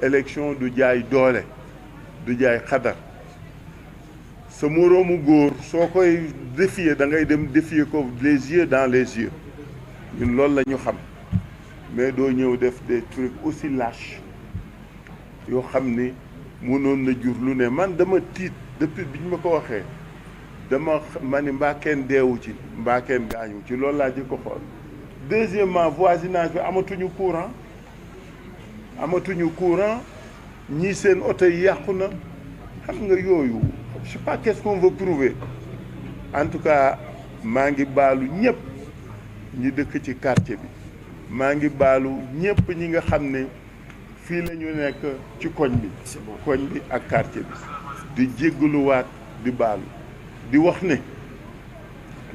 élection du jaay doole du jaay xadar sa moroomu góor soo koy défier da ngay dem défier ko les yeux dans les yeux ñun loolu la ñu xam mais doo ñëw def des trucs aussi lâches yoo xam ni mënoon na jur lu ne man dama tiit depuis bi ñu ma ko waxee ma ni mbaa kenn deewu ci mbaa kenn gaañu ci loolu laa jëkk ko xool deuxièmement voisinage bi amatuñu courant ñii seen oto yi yàqu na xam nga yooyu je sais pas qu'est-ce qu'on veut prouver en tout cas maa ngi baalu ñëpp ñi dëkk ci quartier bi maa ngi baalu ñëpp ñi nga xam ne fii la ñu nekk ci koñ bi ak quartier bi di jéggaluwaat di baalu di wax ne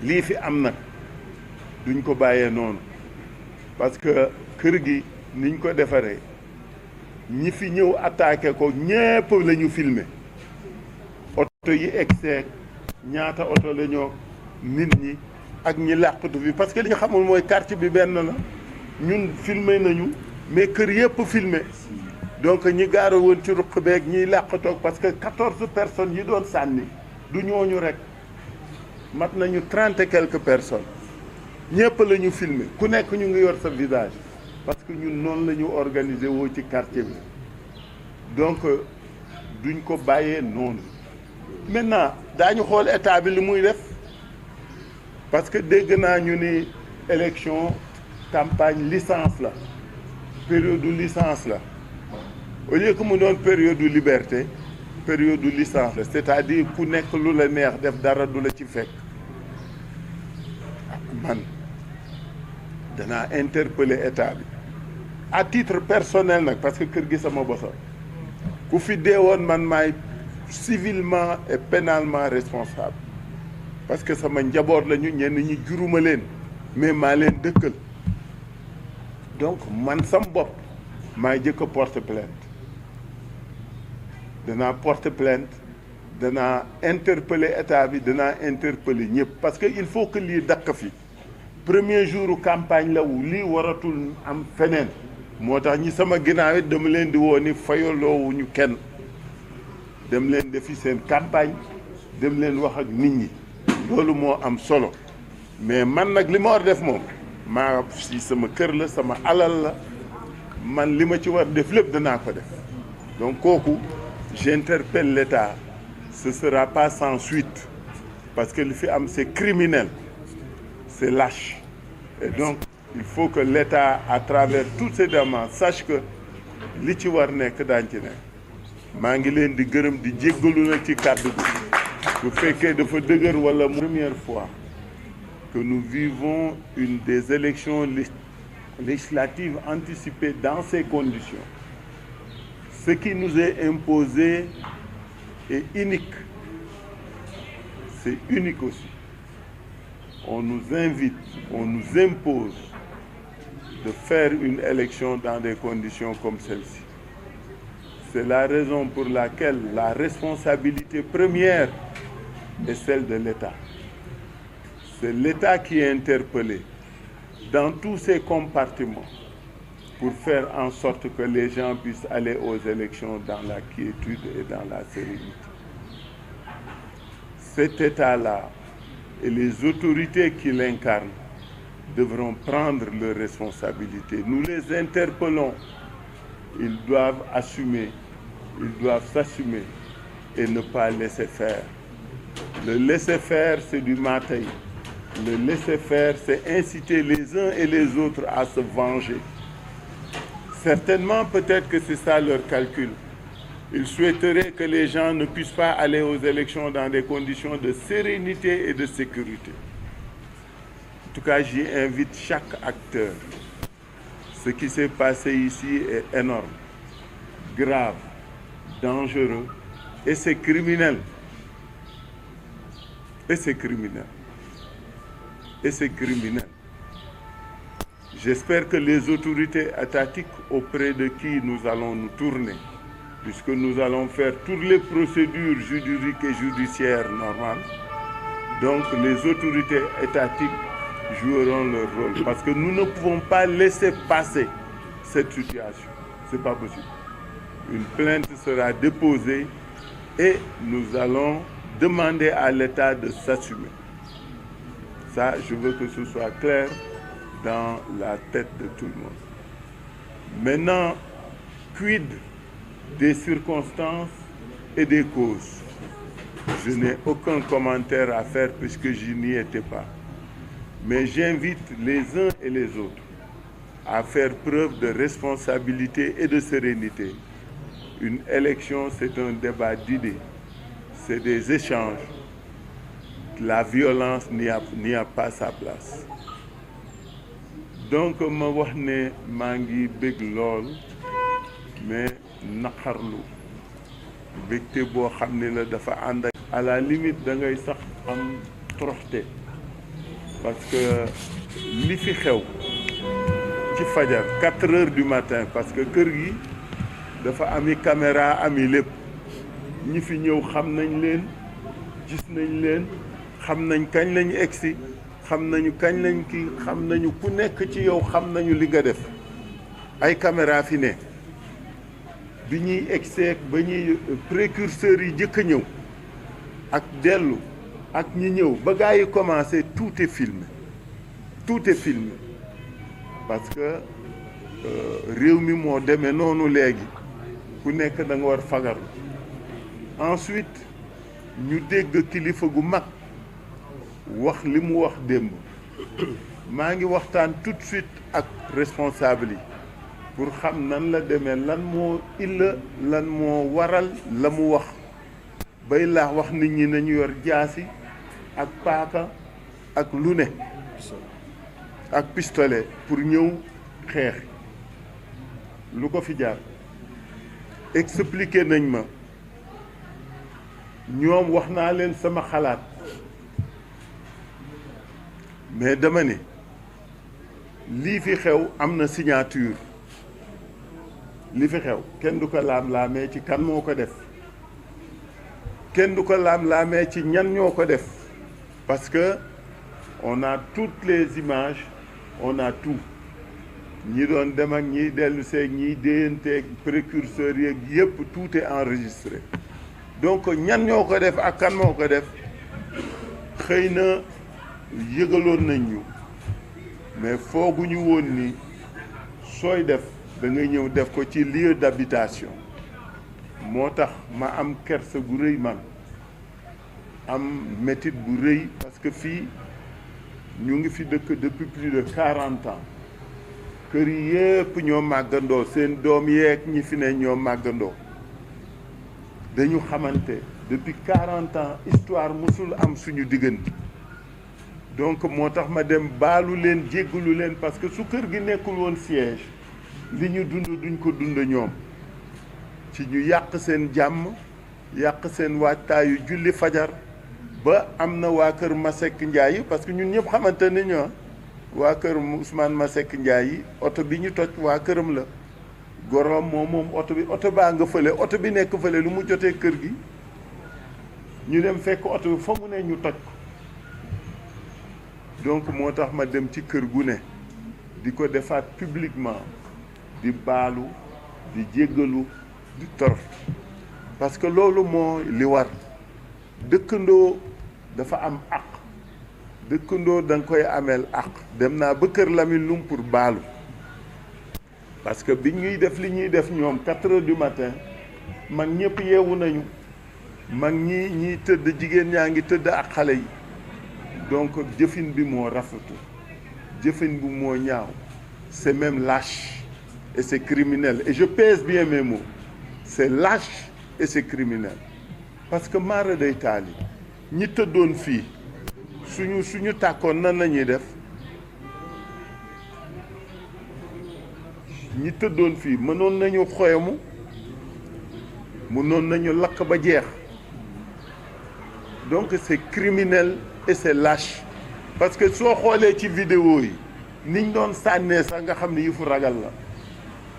lii fi am nag duñ ko bàyyee noonu parce que kër gi niñ ko defaree ñi fi ñëw attaqué ko ñépp la ñu filmer oto yi egseeg ñaata oto la ñoo nit ñi ak ñi làqatu fi parce que li nga xamul mooy quartier bi benn la ñun filmer nañu mais kër yëpp filmer donc ñi gaara woon ci ruq beeg ñiy làqatoog parce que 14 personnes yi doon sànni du ñooñu rek mat nañu 30 et quelques personnes ñëpp la ñu filmer ku nekk ñu ngi yor sa visage parce que ñun noonu la ñu organiser woo ci quartier bi donc duñ ko bàyyee noonu maintenant daañu xool état bi li muy def parce que dégg naa ñu ni élection campagne licence la période de licence la au lieu que mu doon période de liberté période de licence la c'est-à-dire ku nekk lu la neex def dara du la ci fekk man danaa interpeller état bi à titre personnel nag parce que kër gi sama bosa ku fi deewoon man maay civilement et pénalement responsable parce que sama njaboot lañu ñenn ñi juruma leen mais maa leen dëkkal donc man sam bopp maay jëkk a porter plainte danaa porter plainte danaa interpeller état bi danaa interpeller ñëpp parce que il faut que lii dakk fi premier jour campagne la wu lii waratul am feneen moo tax ñi sama ginnaaw it dama leen di woo ni fayaloowuñu kenn dem leen defi seen campagne dem leen wax ak nit ñi loolu moo am solo mais man nag li ma war def moom maa si sama kër la sama alal la man li ma ci war def lépp danaa ko def donc kooku j'interpelle l'État ce sera pas sans suite parce que li fi am c'est criminel c'est lâche et donc il faut que l'État à travers toutes ces demandes sache que li ci war nekk daañu ci nekk maa ngi leen di gërëm di jéggalu na ci kàddu bi bu fekkee dafa dëgër wala première fois que nous vivons une des élections législatives anticipées dans ces conditions. Ce qui nous est imposé est unique. C'est unique aussi. On nous invite, on nous impose de faire une élection dans des conditions comme celle-ci. C'est la raison pour laquelle la responsabilité première est celle de l'État. C'est l'État qui est interpellé dans tous ces compartiments pour faire en sorte que les gens puissent aller aux élections dans la quiétude et dans la sérénité. Cet État-là et les autorités qui l'incarnent devront prendre leurs responsabilités. Nous les interpellons. Ils doivent assumer, ils doivent s'assumer et ne pas laisser faire. Le laisser faire, c'est du matin. Le laisser faire, c'est inciter les uns et les autres à se venger. Certainement, peut-être que c'est ça leur calcul. Ils souhaiteraient que les gens ne puissent pas aller aux élections dans des conditions de sérénité et de sécurité. En tout cas, j'y invite chaque acteur. Ce qui s'est passé ici est énorme, grave, dangereux et c'est criminel. Et c'est criminel. Et c'est criminel. J'espère que les autorités étatiques auprès de qui nous allons nous tourner, puisque nous allons faire toutes les procédures juridiques et judiciaires normales, donc les autorités étatiques joueront leur rôle. Parce que nous ne pouvons pas laisser passer cette situation. Ce n'est pas possible. Une plainte sera déposée et nous allons demander à l'État de s'assumer. Ça, je veux que ce soit clair dans la tête de tout le monde. Maintenant, quid des circonstances et des causes? Je n'ai aucun commentaire à faire puisque je n'y étais pas. Mais j'invite les uns et les autres à faire preuve de responsabilité et de sérénité. Une élection, c'est un débat d'idées, c'est des échanges. La violence n'y a pas sa place. Donc ma wax ne maa ngi bég lool mais naqarlu bégte boo xam ne la dafa ànd ak à la limite da ngay sax am toroxte parce que li fi xew ci fajar 4 heures du matin parce que kër gi dafa ami caméra ami lépp ñi fi ñëw xam nañ leen gis nañ leen xam nañ kañ lañ egsi xam nañu kañ lañ ki xam nañu ku nekk ci yow xam nañu li nga def ay caméra fi ne bi ñuy egseeg ba ñuy précurseurs yi jëkk a ñëw ak dellu ak ñi ñëw ba gaa yi commencé tout est filmé parce que réew mi moo demee noonu léegi ku nekk da nga war fagaru. Ensuite ñu dégg kilifa gu mag wax li mu wax démb maa ngi waxtaan tout de suite ak responsable yi pour xam nan la demee lan moo waral la mu wax bay laax wax nit ñi nañu yor jaasi ak paaka ak lu ne ak pistolet pour ñëw xeex lu ko fi jaar expliqué nañ ma ñoom wax naa leen sama xalaat mais dama ne lii fi xew am na signature li fi xew kenn du ko laam-laamee ci kan moo ko def kenn du ko laam-laamee ci ñan ñoo ko def parce que on a toutes les images on a tout ñi doon dem ak ñiy dellu seeg ñiy déyanteeg précurseurs yeeg yëpp tout est enregistré donc ñan ñoo ko def ak kan moo ko def xëy na yëgaloon nañ ñu mais fooguñu woon ni sooy def da ngay ñëw def ko ci lieu d'habitation moo tax ma am kersa gu rëy man am métit bu rëy parce que fii ñu ngi fi dëkk depuis plus de 40 ans kër yi yëpp ñoo màggandoo seen doom yeeg ñi fi ne ñoo màggandoo dañu xamante depuis 40 ans histoire musul am suñu diggante donc moo tax ma dem baalu leen jéggalu leen parce que su kër gi nekkul woon siège li ñu dund duñ ko dund ñoom ci ñu yàq seen jàmm yàq seen waajtaayu julli fajar ba am na waa kër Masek Ndiaye yi parce que ñun ñëpp xamante ni ñoo waa kër Ousmane Masek Ndiaye yi oto bi ñu toj waa këram la gorom moom oto bi oto baa nga fële oto bi nekk fële lu mu jotee kër gi ñu dem fekk oto bi fa mu ne ñu toj ko donc moo tax ma dem ci kër gu ne di ko defaat publiquement di baalu di jéggalu di torox parce que loolu moo li war dëkkandoo dafa am àq dëkkandoo da nga koy ameel àq dem naa ba kër Lamine Loum pour baalu parce que bi ñuy def li ñuy def ñoom 4 heures du matin mag ñëpp yeewu nañu mag ñiy tëdd jigéen ñaa ngi tëdd ak xale yi donc jëfin bi moo rafetu jëfin bi moo ñaaw c'est même lâche et c'est criminel et je pèse bien mes mots c'est lâche et c'est criminel parce que maara day taal yi ñi tëddoon fii suñu tàkkoon nan la ñuy def ñi tëddoon fii mënoon nañu xoyamu mënoon nañu lakk ba jeex donc c'est criminel et c'est lâche parce que soo xoolee ci vidéo yi niñ doon sànnee sax nga xam ne yëfu ragal la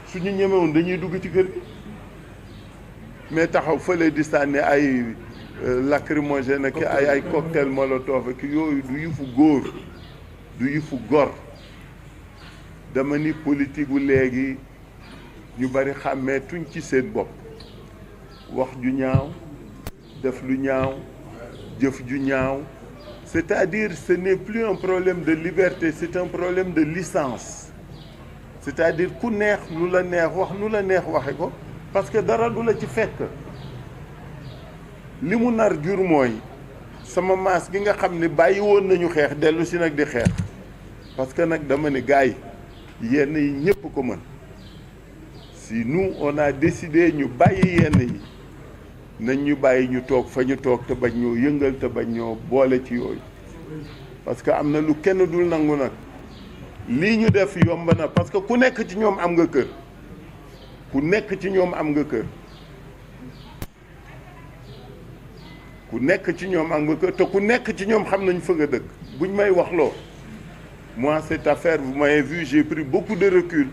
suñu ñemewoon dañuy dugg ci kër gi mais taxaw fële di sànni ay lacrymogène ak ay cocktail molotov ak yooyu du yëfu góor du yëfu gor dama ni politique gu léegi ñu bari xàmmee tuñ ci seen bopp wax ju ñaaw def lu ñaaw jëf ju ñaaw c'est-à-dire ce n'est plus un problème de liberté c'est un problème de licence c'est-à-dire ku neex lu la neex wax nu la neex waxe ko parce que dara du la ci fekk li mu nar jur mooy sama maas gi nga xam ne bàyyi woon nañu xeex dellu si nag di xeex parce que nag dama ne gars yi yenn yi ñëpp ko mën si nous on a décidé ñu bàyyi yenn yi nañ ñu bàyyi ñu toog fa ñu toog te bañ ñoo yëngal te bañ ñoo boole ci yooyu parce que am na lu kenn dul nangu nag lii ñu def yomb na parce que ku nekk ci ñoom am nga kër ku nekk ci ñoom am nga kër ku nekk ci ñoom am nga kër te ku nekk ci ñoom xam nañ fa nga dëkk buñ may wax loo moi cette affaire vous m'avez vu j'ai pris beaucoup de recul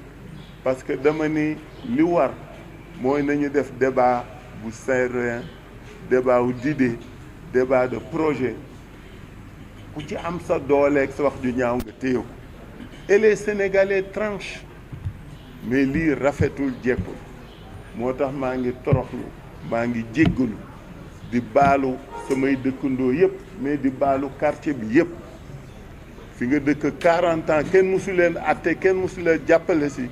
parce que dama ni li war mooy nañu def débat bu serein débat wu d'idée débat de projet ku ci am sa dooleeg sa wax ju ñaaw nga téye ko et les Sénégalais tranchent mais lii rafetul jekkul moo tax maa ngi toroxlu maa ngi jéggalu di baalu samay dëkkandoo yëpp mais di baalu quartier bi yëpp fi nga dëkk 40 ans kenn mësu leen atte kenn mësu leen jàppale si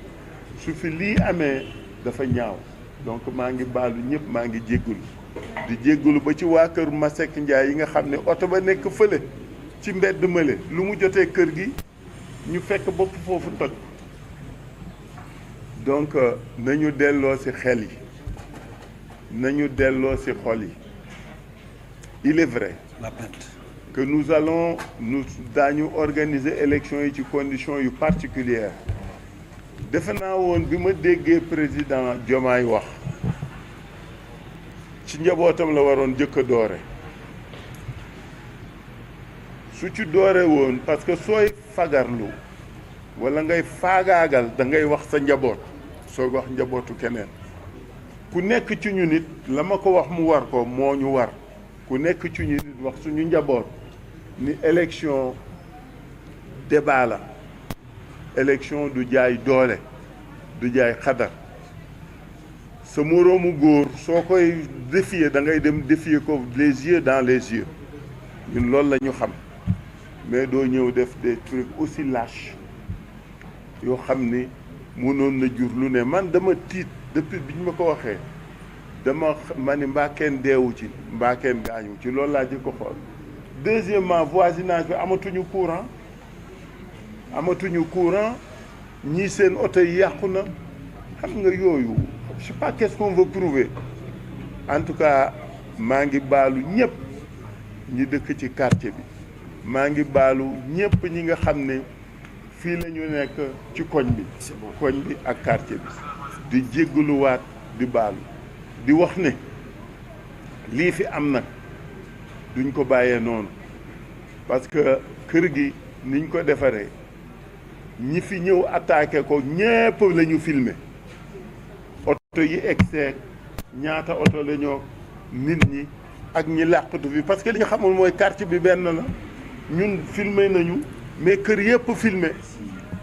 su fi lii amee dafa ñaaw donc maa ngi baalu ñëpp maa ngi jéggalu di jéggalu ba ci waa kër Masek Ndiaye yi nga xam ne oto ba nekk fële ci mbedd mële lu mu jotee kër gi ñu fekk bopp foofu toj donc nañu delloo ci xel yi nañu delloo ci xol yi il est vrai que nous daañu organiser élection yi ci conditions yu particulières defe naa woon bi ma déggee président Diomaye wax ci njabootam la waroon jëkk a doore su ci doore woon parce que sooy fagarlu walla ngay faagaagal da ngay wax sa njaboot sooy wax njabootu keneen ku nekk ci ñu nit la ma ko wax mu war ko moo ñu war ku nekk ci ñu nit wax suñu njaboot ni élection débat la élection du jaay doole du jaay xadar sa moroomu góor soo koy défier da ngay dem défier ko les yeux dans les yeux ñun loolu la ñu xam mais doo ñëw def des trucs aussi lâches yoo xam ni mënoon na jur lu ne man dama tiit depuis bi ñu ma ko waxee ma ni mbaa kenn deewu ci mbaa kenn gaañu ci loolu laa jëkk ko xool deuxièmement voisinage bi amatuñu courant ñii seen oto yi yàqu na xam nga yooyu je sais pas qu'est-ce qu'on veut prouver en tout cas maa ngi baalu ñëpp ñi dëkk ci quartier bi maa ngi baalu ñëpp ñi nga xam ne fii la ñu nekk ci koñ bi ak quartier bi di jéggaluwaat di baalu di wax ne lii fi am nag duñ ko bàyyee noonu parce que kër gi niñ ko defaree ñi fi ñëw attaqué ko ñépp la ñu filmé oto yi egseeg ñaata oto la ñoo nit ñi ak ñi làqatu fi parce que li nga xamul mooy quartier bi benn la ñun filmé nañu mais kër yëpp filmé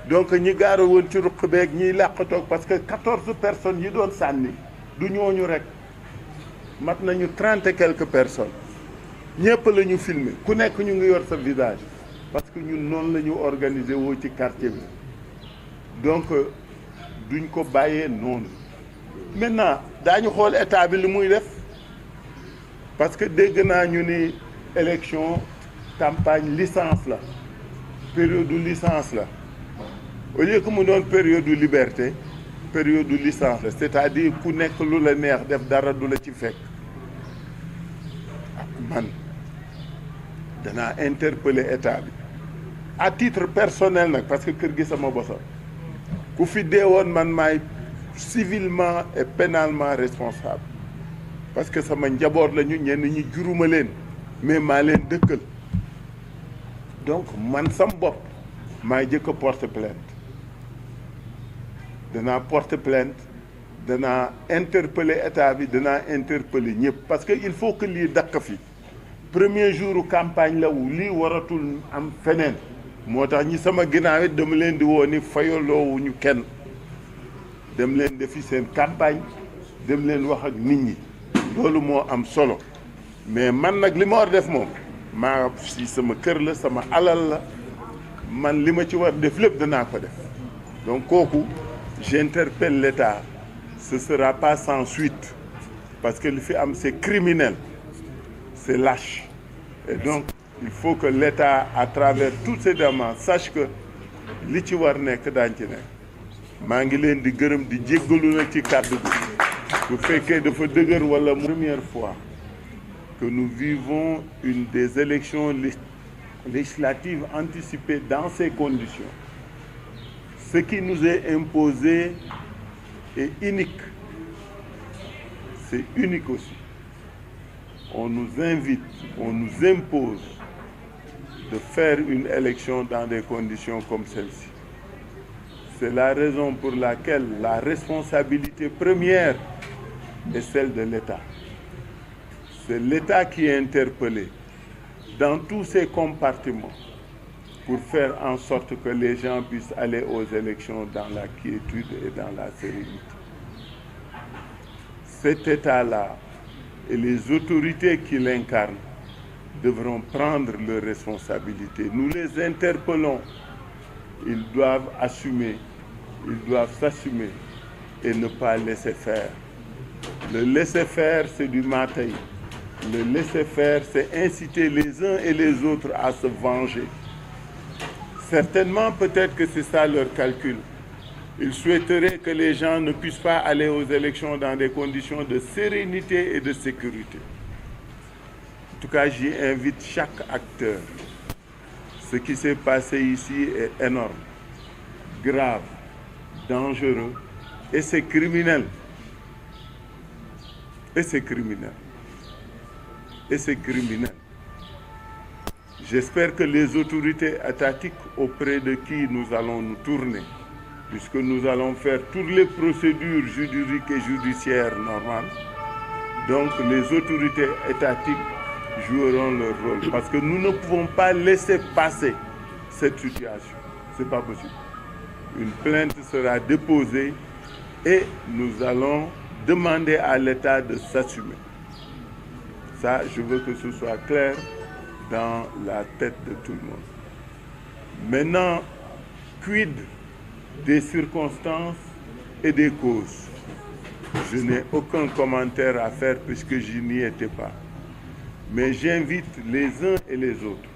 donc ñi gaara woon ci ruq beeg ñiy làqatoog parce que 14 personnes yi doon sànni du ñooñu rek mat nañu 30 et quelques personnes ñëpp la ñu filmé ku nekk ñu ngi yor sa visage parce que ñun noonu la ñu organisé woo ci quartier bi donc duñ ko bàyyee noonu maintenant daañu xool état bi li muy def parce que dégg naa ñu ni élection campagne licence la période de licence la au lieu que mu doon période de liberté période de licence la c'est-à-dire ku nekk lu la neex def dara du la ci fekk man danaa interpeller état bi à titre personnel nag parce que kër gi sama bosa ku fi deewoon man maay civilement et pénalement responsable parce que sama njaboot lañu ñenn ñi juruma leen mais maa leen dëkkal donc man sam bopp maay jëkk a porter plainte danaa porter plainte danaa interpeller état bi danaa interpeller ñëpp parce que il faut que lii dakk fi premier jour campagne la wu lii waratul am feneen moo tax ñi sama ginnaaw it dama leen di woo ni fayaloowuñu kenn dem leen defi seen campagne dem leen wax ak nit ñi loolu moo am solo mais man nag li ma war def moom maa si sama kër la sama alal la man li ma ci war def lépp danaa ko def donc kooku j'interpelle l'État ce sera pas sans suite parce que li fi am c'est criminel c'est lâche et donc il faut que l'État à travers toutes ces demandes sache que li ci war nekk daañ ci nekk maa ngi leen di gërëm di jéggalu nag ci kàddu bi bu fekkee dafa dëgër wala première fois que nous vivons une des élections législatives anticipées dans ces conditions. Ce qui nous est imposé est unique. C'est unique aussi. On nous invite, on nous impose de faire une élection dans des conditions comme celle-ci. C'est la raison pour laquelle la responsabilité première est celle de l'État. C'est l'État qui est interpellé dans tous ces compartiments pour faire en sorte que les gens puissent aller aux élections dans la quiétude et dans la sérénité. Cet État-là et les autorités qui l'incarnent devront prendre leurs responsabilités. Nous les interpellons. Ils doivent assumer, ils doivent s'assumer et ne pas laisser faire. Le laisser faire, c'est du matin. Le laisser faire, c'est inciter les uns et les autres à se venger. Certainement, peut-être que c'est ça leur calcul. Ils souhaiteraient que les gens ne puissent pas aller aux élections dans des conditions de sérénité et de sécurité. En tout cas, j'y invite chaque acteur. Ce qui s'est passé ici est énorme, grave, dangereux et c'est criminel. Et c'est criminel. Et c'est criminel. J'espère que les autorités étatiques auprès de qui nous allons nous tourner, puisque nous allons faire toutes les procédures juridiques et judiciaires normales, donc les autorités étatiques joueront leur rôle. Parce que nous ne pouvons pas laisser passer cette situation. Ce n'est pas possible. Une plainte sera déposée et nous allons demander à l'État de s'assumer. Ça, je veux que ce soit clair dans la tête de tout le monde. Maintenant, quid des circonstances et des causes? Je n'ai aucun commentaire à faire puisque je n'y étais pas. Mais j'invite les uns et les autres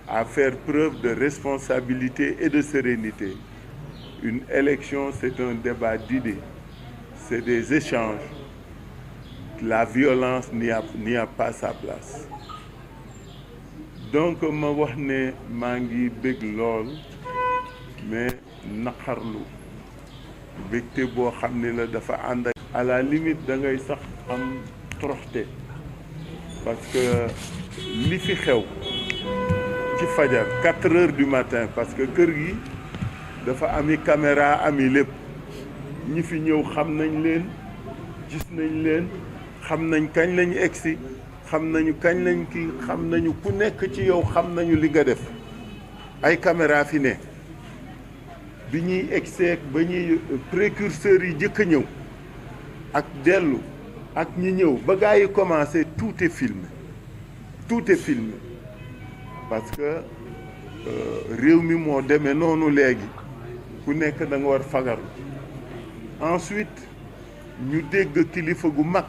à faire preuve de responsabilité et de sérénité. Une élection, c'est un débat d'idées, c'est des échanges la violence n'y a pas sa place. Donc ma wax ne maa ngi bëgg lool mais naqarlu bégte boo xam ne la dafa ànd ak à la limite da ngay sax am toroxte parce que li fi xew ci fajar 4 heures du matin parce que kër gi dafa ami caméra ami lépp ñi fi ñëw xam nañ leen gis nañ leen xam nañ kañ lañ egsi xam nañu kañ lañ ki xam nañu ku nekk ci yow xam nañu li nga def ay caméra fi ne bi ñuy egseeg ba ñuy précurseurs yi jëkk a ñëw ak dellu ak ñi ñëw ba gaa yi commencé tout est filmé parce que réew mi moo demee noonu léegi ku nekk da nga war fagaru ensuite ñu dégg kilifa gu mag